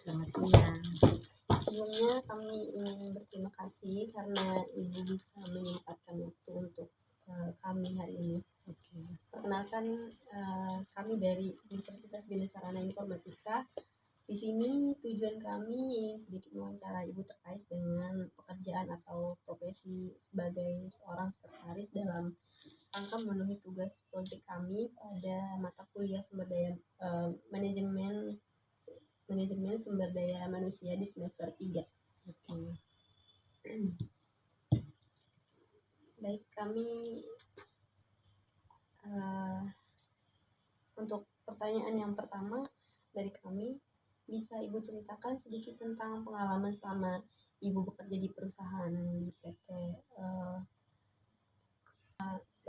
Selamat siang. Sebelumnya kami ingin berterima kasih karena Ibu bisa menyempatkan waktu untuk kami hari ini. Perkenalkan, kami dari Universitas Bina Sarana Informatika. Di sini tujuan kami ingin sedikit mewawancara Ibu terkait dengan pekerjaan atau profesi sebagai seorang sekretaris dalam rangka memenuhi tugas proyek kami pada mata kuliah sumber daya manajemen sumber daya manusia di semester 3. Baik, kami untuk pertanyaan yang pertama dari kami, bisa Ibu ceritakan sedikit tentang pengalaman selama Ibu bekerja di perusahaan di PT.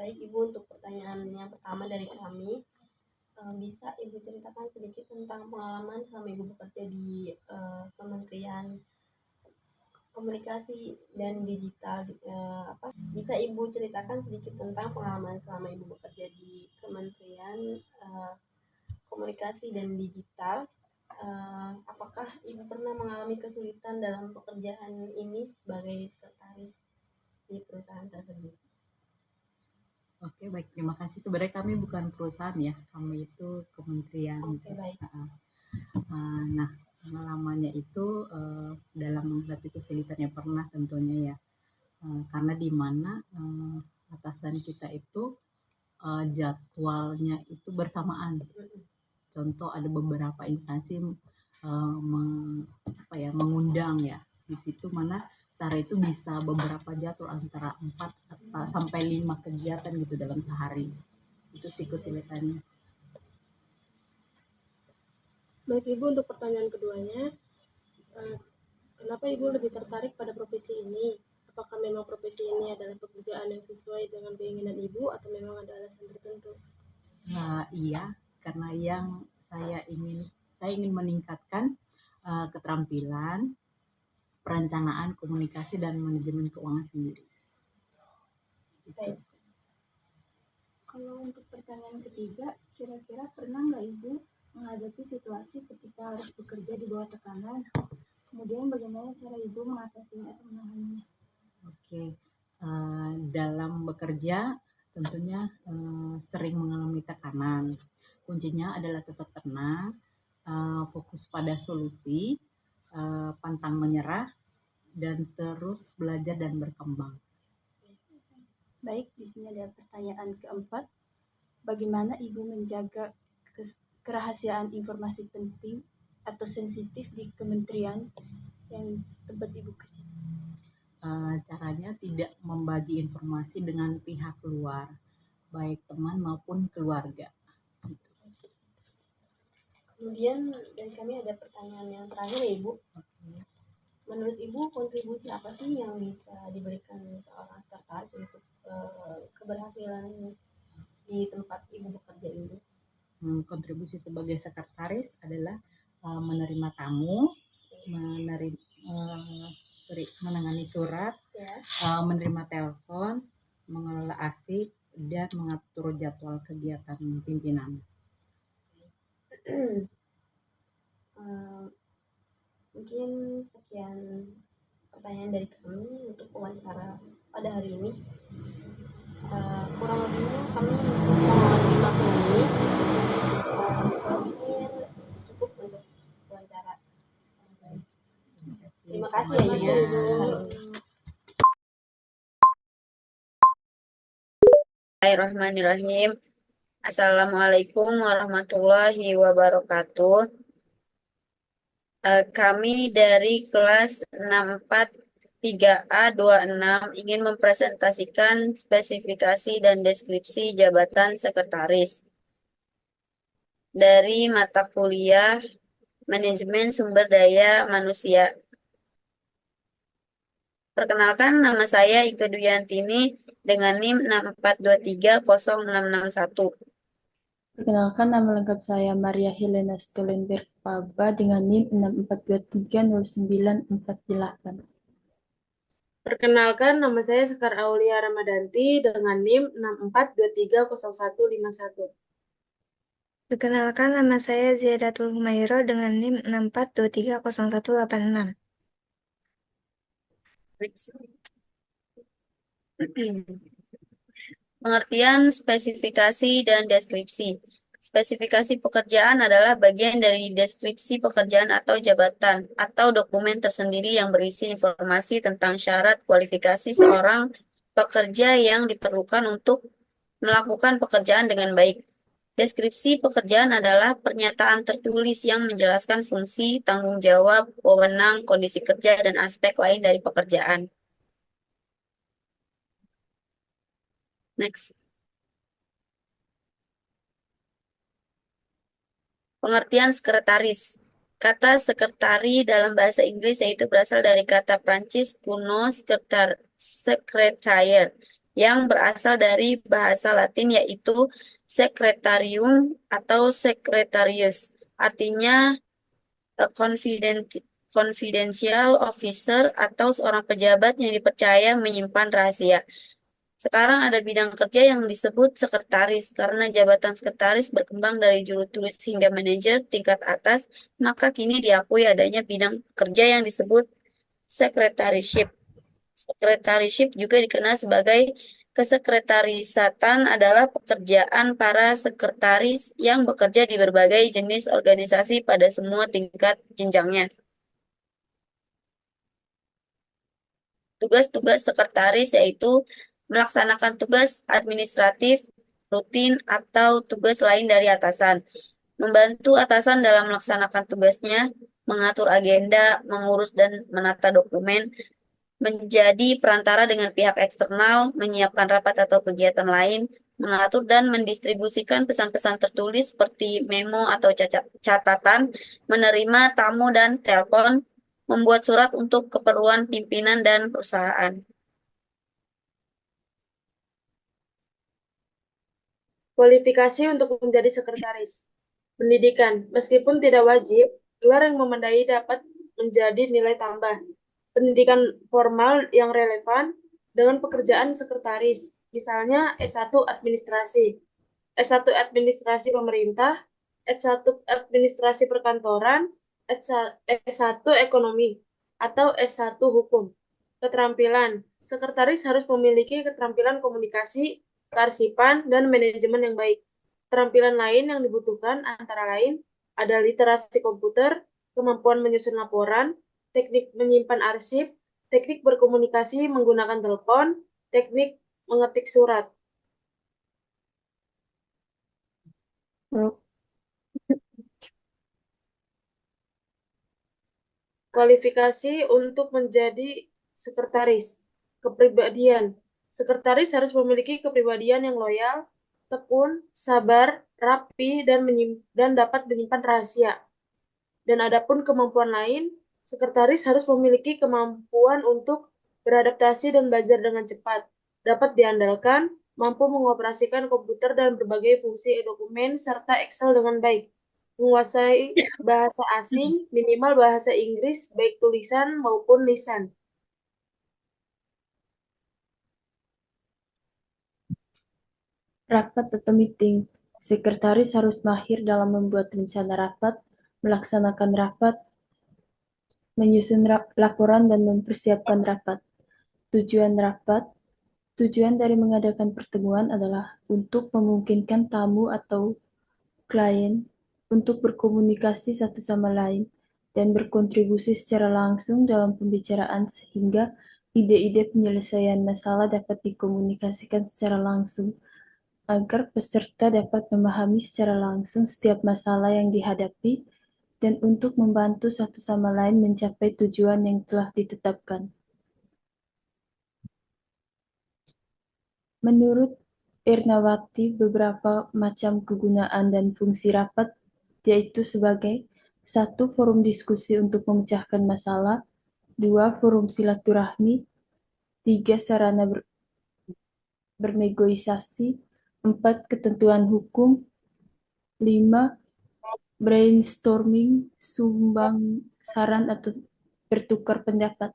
Baik Ibu, untuk pertanyaan yang pertama dari kami, bisa Ibu ceritakan sedikit tentang pengalaman selama Ibu bekerja di Kementerian Komunikasi dan Digital. Bisa Ibu ceritakan sedikit tentang pengalaman selama Ibu bekerja di Kementerian Komunikasi dan Digital. Apakah Ibu pernah mengalami kesulitan dalam pekerjaan ini sebagai sekretaris di perusahaan tersebut? Oke, baik. Terima kasih. Sebenarnya kami bukan perusahaan ya, kami itu kementerian. Oke, baik. Nah, pengalamannya itu dalam menghadapi kesulitan yang pernah tentunya ya, karena di mana atasan kita itu jadwalnya itu bersamaan. Contoh ada beberapa instansi mengundang ya, di situ mana sehari itu bisa beberapa jadwal antara 4 sampai 5 kegiatan gitu dalam sehari. Itu sih kesulitannya. Baik Ibu, untuk pertanyaan keduanya, kenapa Ibu lebih tertarik pada profesi ini? Apakah memang profesi ini adalah pekerjaan yang sesuai dengan keinginan Ibu atau memang ada alasan tertentu? Nah, iya, karena yang saya ingin meningkatkan keterampilan, perencanaan, komunikasi, dan manajemen keuangan sendiri. Baik. Kalau untuk pertanyaan ketiga, kira-kira pernah nggak Ibu menghadapi situasi ketika harus bekerja di bawah tekanan? Kemudian bagaimana cara Ibu mengatasinya atau menahannya? Oke, dalam bekerja tentunya sering mengalami tekanan. Kuncinya adalah tetap tenang, fokus pada solusi, pantang menyerah, dan terus belajar dan berkembang. Baik, di sini ada pertanyaan keempat. Bagaimana Ibu menjaga kerahasiaan informasi penting atau sensitif di kementerian yang tempat Ibu kerja? Caranya tidak membagi informasi dengan pihak luar, baik teman maupun keluarga. Kemudian dari kami ada pertanyaan yang terakhir ya Ibu. Menurut Ibu, kontribusi apa sih yang bisa diberikan seorang sekretaris untuk keberhasilan di tempat Ibu bekerja ini? Kontribusi sebagai sekretaris adalah menerima tamu, menangani surat, menerima telepon, mengelola arsip, dan mengatur jadwal kegiatan pimpinan. Mungkin sekian pertanyaan dari kami untuk wawancara pada hari ini. Kurang lebihnya kami mohon dimaklumi. Saya pikir cukup untuk wawancara. Terima kasih ya Ibu. Bismillahirrahmanirrahim. Assalamualaikum warahmatullahi wabarakatuh. Kami dari kelas 643A26 ingin mempresentasikan spesifikasi dan deskripsi jabatan sekretaris dari mata kuliah Manajemen Sumber Daya Manusia. Perkenalkan, nama saya Ike Duyantini dengan NIM 6423061. Perkenalkan, nama lengkap saya Maria Helena Stolenberg Paba dengan NIM 642300948. Perkenalkan, nama saya Sekar Aulia Ramadanti dengan NIM 642305151. Perkenalkan, nama saya Ziadatul Humairo dengan NIM 64230186. Next. Pengertian spesifikasi dan deskripsi. Spesifikasi pekerjaan adalah bagian dari deskripsi pekerjaan atau jabatan atau dokumen tersendiri yang berisi informasi tentang syarat kualifikasi seorang pekerja yang diperlukan untuk melakukan pekerjaan dengan baik. Deskripsi pekerjaan adalah pernyataan tertulis yang menjelaskan fungsi, tanggung jawab, wewenang, kondisi kerja, dan aspek lain dari pekerjaan. Next. Pengertian sekretaris. Kata sekretari dalam bahasa Inggris yaitu berasal dari kata Prancis kuno secretariat yang berasal dari bahasa Latin yaitu secretarium atau secretarius. Artinya confidential officer atau seorang pejabat yang dipercaya menyimpan rahasia. Sekarang ada bidang kerja yang disebut sekretaris. Karena jabatan sekretaris berkembang dari juru tulis hingga manajer tingkat atas, maka kini diakui adanya bidang kerja yang disebut secretarieship. Secretarieship juga dikenal sebagai kesekretarisatan adalah pekerjaan para sekretaris yang bekerja di berbagai jenis organisasi pada semua tingkat jenjangnya. Tugas-tugas sekretaris yaitu melaksanakan tugas administratif rutin atau tugas lain dari atasan, membantu atasan dalam melaksanakan tugasnya, mengatur agenda, mengurus dan menata dokumen, menjadi perantara dengan pihak eksternal, menyiapkan rapat atau kegiatan lain, mengatur dan mendistribusikan pesan-pesan tertulis seperti memo atau catatan, menerima tamu dan telepon, membuat surat untuk keperluan pimpinan dan perusahaan. Kualifikasi untuk menjadi sekretaris. Pendidikan, meskipun tidak wajib, gelar yang memadai dapat menjadi nilai tambah. Pendidikan formal yang relevan dengan pekerjaan sekretaris, misalnya S1 Administrasi, S1 Administrasi Pemerintah, S1 Administrasi Perkantoran, S1 Ekonomi, atau S1 Hukum. Keterampilan, sekretaris harus memiliki keterampilan komunikasi, kearsipan, dan manajemen yang baik. Keterampilan lain yang dibutuhkan antara lain ada literasi komputer, kemampuan menyusun laporan, teknik menyimpan arsip, teknik berkomunikasi menggunakan telepon, teknik mengetik surat. Kualifikasi untuk menjadi sekretaris. Kepribadian. Sekretaris harus memiliki kepribadian yang loyal, tekun, sabar, rapi, dan dapat menyimpan rahasia. Dan adapun kemampuan lain, sekretaris harus memiliki kemampuan untuk beradaptasi dan belajar dengan cepat, dapat diandalkan, mampu mengoperasikan komputer dan berbagai fungsi dokumen serta Excel dengan baik, menguasai bahasa asing, minimal bahasa Inggris, baik tulisan maupun lisan. Rapat atau meeting. Sekretaris harus mahir dalam membuat rencana rapat, melaksanakan rapat, menyusun laporan, dan mempersiapkan rapat. Tujuan rapat. Tujuan dari mengadakan pertemuan adalah untuk memungkinkan tamu atau klien untuk berkomunikasi satu sama lain dan berkontribusi secara langsung dalam pembicaraan sehingga ide-ide penyelesaian masalah dapat dikomunikasikan secara langsung agar peserta dapat memahami secara langsung setiap masalah yang dihadapi dan untuk membantu satu sama lain mencapai tujuan yang telah ditetapkan. Menurut Ernawati, beberapa macam kegunaan dan fungsi rapat yaitu sebagai 1. Forum diskusi untuk memecahkan masalah, 2. Forum silaturahmi, 3. Sarana bernegosiasi, 4. Ketentuan hukum, 5. Brainstorming, sumbang saran atau bertukar pendapat.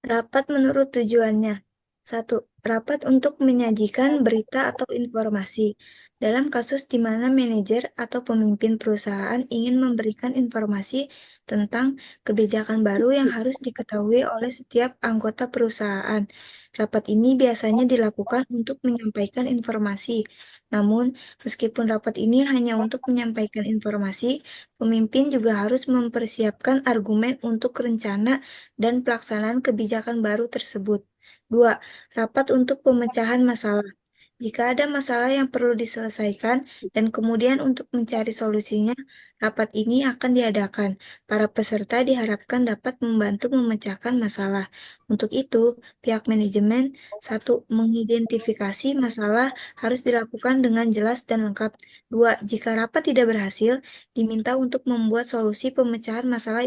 Rapat menurut tujuannya. 1. Rapat untuk menyajikan berita atau informasi. Dalam kasus di mana manajer atau pemimpin perusahaan ingin memberikan informasi tentang kebijakan baru yang harus diketahui oleh setiap anggota perusahaan. Rapat ini biasanya dilakukan untuk menyampaikan informasi. Namun, meskipun rapat ini hanya untuk menyampaikan informasi, pemimpin juga harus mempersiapkan argumen untuk rencana dan pelaksanaan kebijakan baru tersebut. 2. Rapat untuk pemecahan masalah. Jika ada masalah yang perlu diselesaikan dan kemudian untuk mencari solusinya, rapat ini akan diadakan. Para peserta diharapkan dapat membantu memecahkan masalah. Untuk itu, pihak manajemen 1. Mengidentifikasi masalah harus dilakukan dengan jelas dan lengkap. 2. Jika rapat tidak berhasil, diminta untuk membuat solusi pemecahan masalah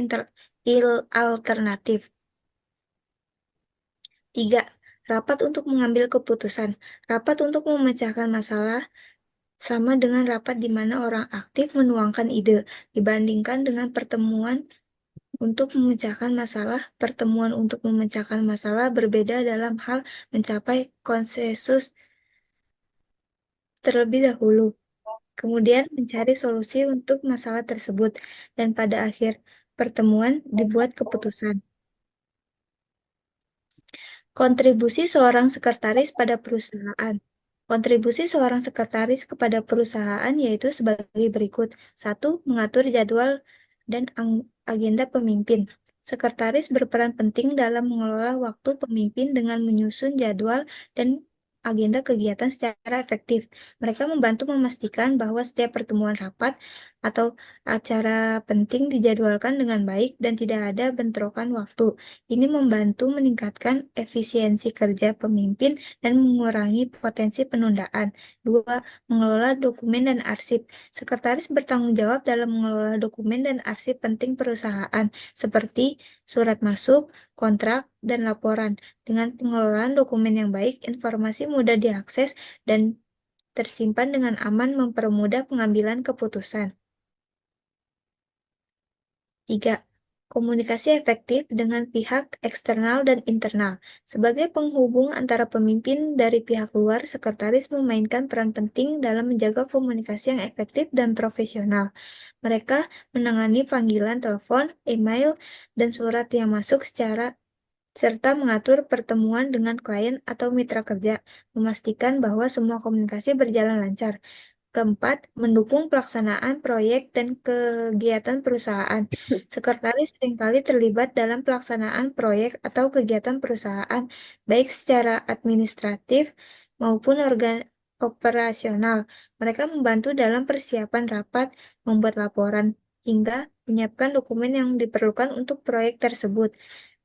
alternatif. 3. Rapat untuk mengambil keputusan. Rapat untuk memecahkan masalah sama dengan rapat di mana orang aktif menuangkan ide. Dibandingkan dengan pertemuan untuk memecahkan masalah, pertemuan untuk memecahkan masalah berbeda dalam hal mencapai konsensus terlebih dahulu, kemudian mencari solusi untuk masalah tersebut, dan pada akhir pertemuan dibuat keputusan. Kontribusi seorang sekretaris pada perusahaan. Kontribusi seorang sekretaris kepada perusahaan yaitu sebagai berikut. 1. Mengatur jadwal dan agenda pemimpin. Sekretaris berperan penting dalam mengelola waktu pemimpin dengan menyusun jadwal dan agenda kegiatan secara efektif. Mereka membantu memastikan bahwa setiap pertemuan rapat atau acara penting dijadwalkan dengan baik dan tidak ada bentrokan waktu. Ini membantu meningkatkan efisiensi kerja pemimpin dan mengurangi potensi penundaan. 2. Mengelola dokumen dan arsip. Sekretaris bertanggung jawab dalam mengelola dokumen dan arsip penting perusahaan, seperti surat masuk, kontrak, dan laporan. Dengan pengelolaan dokumen yang baik, informasi mudah diakses dan tersimpan dengan aman mempermudah pengambilan keputusan. 3. Komunikasi efektif dengan pihak eksternal dan internal. Sebagai penghubung antara pemimpin dari pihak luar, sekretaris memainkan peran penting dalam menjaga komunikasi yang efektif dan profesional. Mereka menangani panggilan telepon, email, dan surat yang masuk serta mengatur pertemuan dengan klien atau mitra kerja, memastikan bahwa semua komunikasi berjalan lancar. Keempat, mendukung pelaksanaan proyek dan kegiatan perusahaan. Sekretaris seringkali terlibat dalam pelaksanaan proyek atau kegiatan perusahaan, baik secara administratif maupun operasional. Mereka membantu dalam persiapan rapat, membuat laporan, hingga menyiapkan dokumen yang diperlukan untuk proyek tersebut.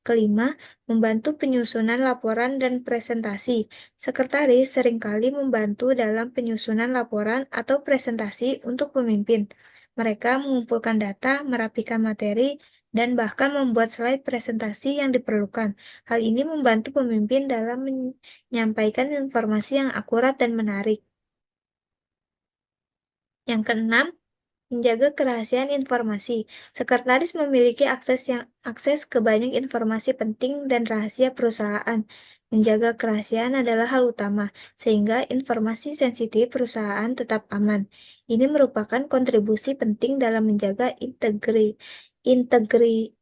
Kelima, membantu penyusunan laporan dan presentasi. Sekretaris seringkali membantu dalam penyusunan laporan atau presentasi untuk pemimpin. Mereka mengumpulkan data, merapikan materi, dan bahkan membuat slide presentasi yang diperlukan. Hal ini membantu pemimpin dalam menyampaikan informasi yang akurat dan menarik. Yang keenam, menjaga kerahasiaan informasi. Sekretaris memiliki akses ke banyak informasi penting dan rahasia perusahaan. Menjaga kerahasiaan adalah hal utama, sehingga informasi sensitif perusahaan tetap aman. Ini merupakan kontribusi penting dalam menjaga integri, integritas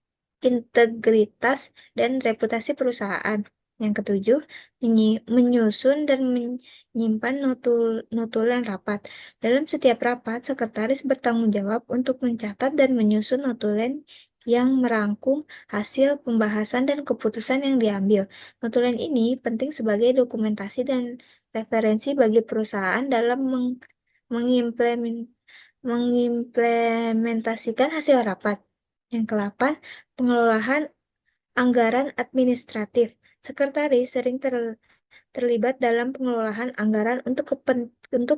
dan reputasi perusahaan. Yang ketujuh, menyusun dan menyimpan notulen rapat. Dalam setiap rapat, sekretaris bertanggung jawab untuk mencatat dan menyusun notulen yang merangkum hasil pembahasan dan keputusan yang diambil. Notulen ini penting sebagai dokumentasi dan referensi bagi perusahaan dalam mengimplementasikan hasil rapat. Yang ke-8, pengelolaan anggaran administratif. Sekretaris sering terlibat dalam pengelolaan anggaran untuk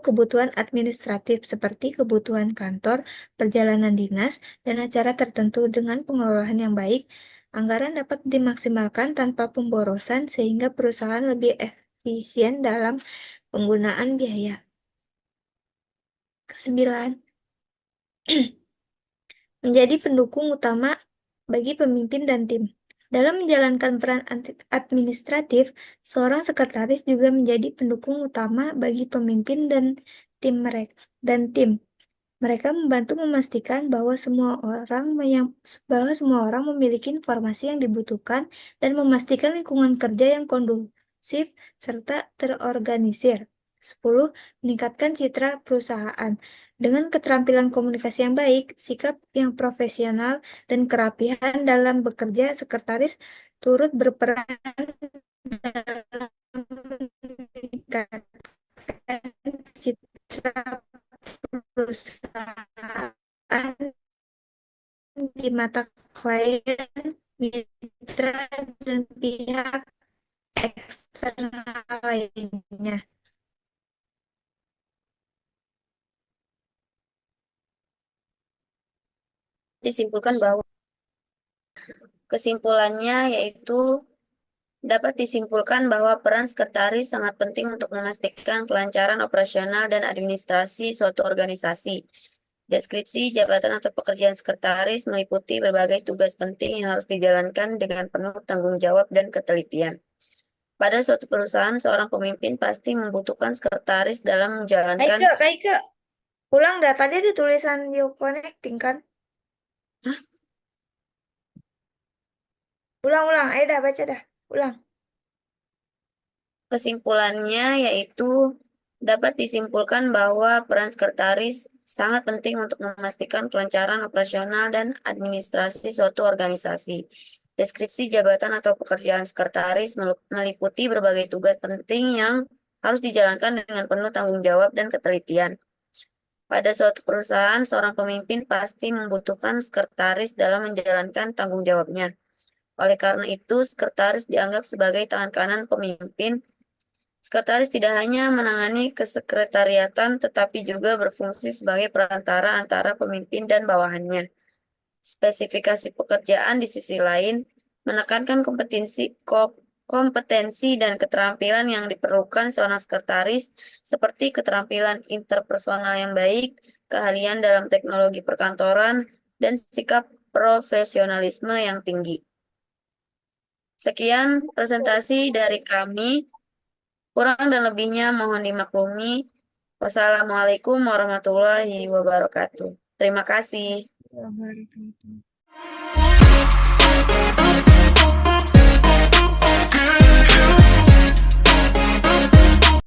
kebutuhan administratif seperti kebutuhan kantor, perjalanan dinas, dan acara tertentu. Dengan pengelolaan yang baik, anggaran dapat dimaksimalkan tanpa pemborosan sehingga perusahaan lebih efisien dalam penggunaan biaya. Kesembilan, menjadi pendukung utama bagi pemimpin dan tim. Dalam menjalankan peran administratif, seorang sekretaris juga menjadi pendukung utama bagi pemimpin dan tim mereka. Mereka membantu memastikan bahwa semua orang memiliki informasi yang dibutuhkan dan memastikan lingkungan kerja yang kondusif serta terorganisir. 10. Meningkatkan citra perusahaan. Dengan keterampilan komunikasi yang baik, sikap yang profesional, dan kerapihan dalam bekerja, sekretaris turut berperan dalam meningkatkan citra perusahaan di mata klien, mitra, dan pihak eksternal lainnya. Disimpulkan bahwa kesimpulannya yaitu dapat disimpulkan bahwa peran sekretaris sangat penting untuk memastikan kelancaran operasional dan administrasi suatu organisasi. Deskripsi jabatan atau pekerjaan sekretaris meliputi berbagai tugas penting yang harus dijalankan dengan penuh tanggung jawab dan ketelitian. Pada suatu perusahaan, seorang pemimpin pasti membutuhkan sekretaris dalam menjalankan... Kaike, ulang dah. Tadi ada tulisan you connecting kan? Hah? Ulang, ayo dah, baca dah. Ulang. Kesimpulannya yaitu dapat disimpulkan bahwa peran sekretaris sangat penting untuk memastikan kelancaran operasional dan administrasi suatu organisasi. Deskripsi jabatan atau pekerjaan sekretaris meliputi berbagai tugas penting yang harus dijalankan dengan penuh tanggung jawab dan ketelitian. Pada suatu perusahaan, seorang pemimpin pasti membutuhkan sekretaris dalam menjalankan tanggung jawabnya. Oleh karena itu, sekretaris dianggap sebagai tangan kanan pemimpin. Sekretaris tidak hanya menangani kesekretariatan, tetapi juga berfungsi sebagai perantara antara pemimpin dan bawahannya. Spesifikasi pekerjaan di sisi lain menekankan kompetensi dan keterampilan yang diperlukan seorang sekretaris, seperti keterampilan interpersonal yang baik, keahlian dalam teknologi perkantoran, dan sikap profesionalisme yang tinggi. Sekian presentasi dari kami. Kurang dan lebihnya mohon dimaklumi. Wassalamualaikum warahmatullahi wabarakatuh. Terima kasih. Wabarakatuh.